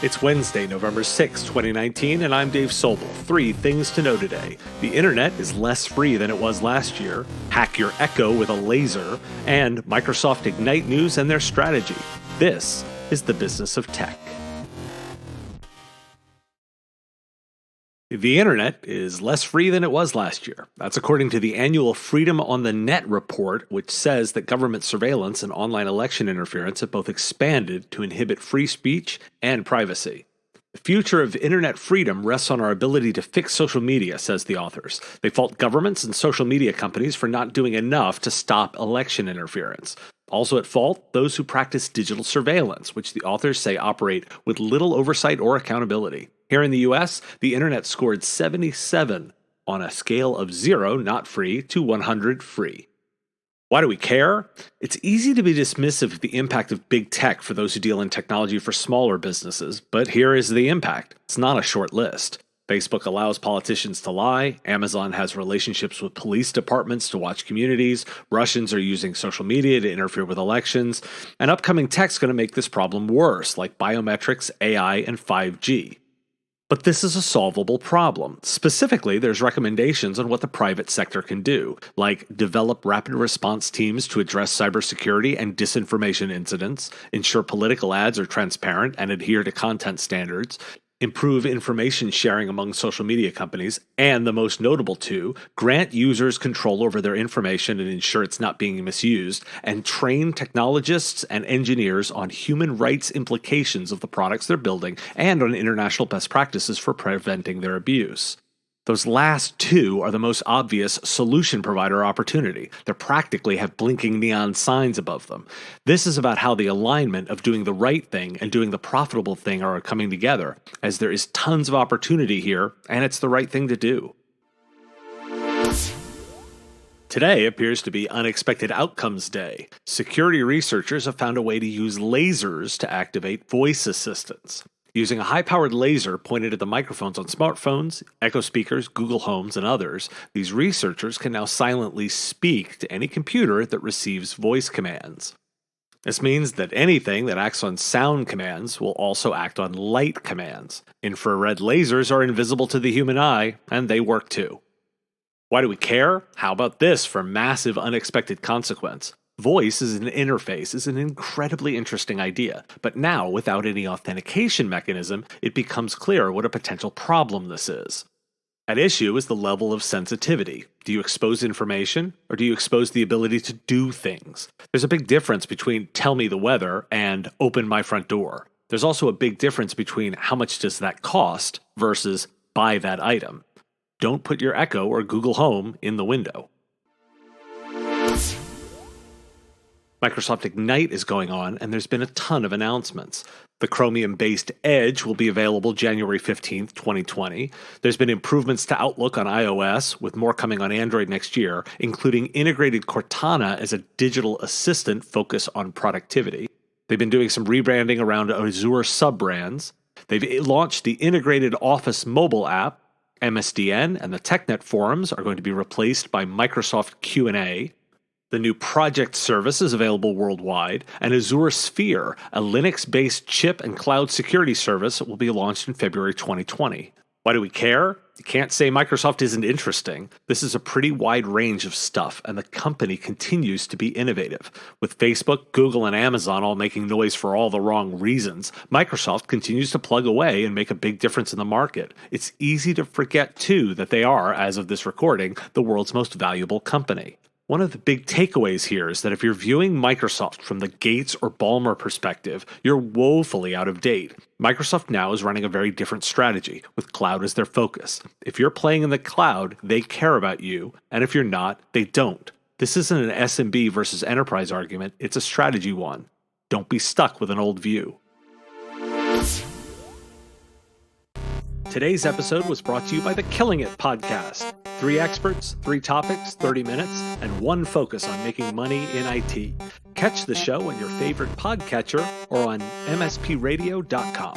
It's Wednesday, November 6, 2019, and I'm Dave Sobel. 3 things to know today. The internet is less free than it was last year, hack your Echo with a laser, and Microsoft Ignite news and their strategy. This is the business of tech. The internet is less free than it was last year. That's according to the annual Freedom on the Net report, which says that government surveillance and online election interference have both expanded to inhibit free speech and privacy. The future of internet freedom rests on our ability to fix social media, says the authors. They fault governments and social media companies for not doing enough to stop election interference. Also at fault, those who practice digital surveillance, which the authors say operate with little oversight or accountability. Here in the US, the internet scored 77 on a scale of 0, not free, to 100, free. Why do we care? It's easy to be dismissive of the impact of big tech for those who deal in technology for smaller businesses, but here is the impact. It's not a short list. Facebook allows politicians to lie, Amazon has relationships with police departments to watch communities, Russians are using social media to interfere with elections, and upcoming tech's going to make this problem worse, like biometrics, AI, and 5G. But this is a solvable problem. Specifically, there's recommendations on what the private sector can do, like develop rapid response teams to address cybersecurity and disinformation incidents, ensure political ads are transparent and adhere to content standards, improve information sharing among social media companies, and the most notable two, grant users control over their information and ensure it's not being misused, and train technologists and engineers on human rights implications of the products they're building and on international best practices for preventing their abuse. Those last two are the most obvious solution provider opportunity. They practically have blinking neon signs above them. This is about how the alignment of doing the right thing and doing the profitable thing are coming together, as there is tons of opportunity here, and it's the right thing to do. Today appears to be Unexpected Outcomes Day. Security researchers have found a way to use lasers to activate voice assistants. Using a high-powered laser pointed at the microphones on smartphones, Echo speakers, Google Homes, and others, these researchers can now silently speak to any computer that receives voice commands. This means that anything that acts on sound commands will also act on light commands. Infrared lasers are invisible to the human eye, and they work too. Why do we care? How about this for massive unexpected consequence? Voice as an interface is an incredibly interesting idea, but now, without any authentication mechanism, it becomes clear what a potential problem this is. At issue is the level of sensitivity. Do you expose information, or do you expose the ability to do things? There's a big difference between tell me the weather and open my front door. There's also a big difference between how much does that cost versus buy that item. Don't put your Echo or Google Home in the window. Microsoft Ignite is going on, and there's been a ton of announcements. The Chromium-based Edge will be available January 15th, 2020. There's been improvements to Outlook on iOS, with more coming on Android next year, including integrated Cortana as a digital assistant focused on productivity. They've been doing some rebranding around Azure sub-brands. They've launched the integrated Office mobile app. MSDN and the TechNet forums are going to be replaced by Microsoft Q&A. The new Project service is available worldwide, and Azure Sphere, a Linux-based chip and cloud security service, will be launched in February 2020. Why do we care? You can't say Microsoft isn't interesting. This is a pretty wide range of stuff, and the company continues to be innovative. With Facebook, Google, and Amazon all making noise for all the wrong reasons, Microsoft continues to plug away and make a big difference in the market. It's easy to forget, too, that they are, as of this recording, the world's most valuable company. One of the big takeaways here is that if you're viewing Microsoft from the Gates or Ballmer perspective, you're woefully out of date. Microsoft now is running a very different strategy, with cloud as their focus. If you're playing in the cloud, they care about you, and if you're not, they don't. This isn't an SMB versus enterprise argument, it's a strategy one. Don't be stuck with an old view. Today's episode was brought to you by the Killing It podcast. 3 experts, 3 topics, 30 minutes, and 1 focus on making money in IT. Catch the show on your favorite podcatcher or on mspradio.com.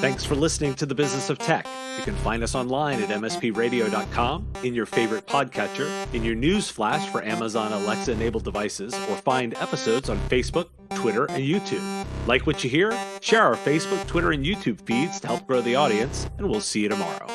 Thanks for listening to The Business of Tech. You can find us online at mspradio.com, in your favorite podcatcher, in your news flash for Amazon Alexa-enabled devices, or find episodes on Facebook, Twitter, and YouTube. Like what you hear? Share our Facebook, Twitter, and YouTube feeds to help grow the audience, and we'll see you tomorrow.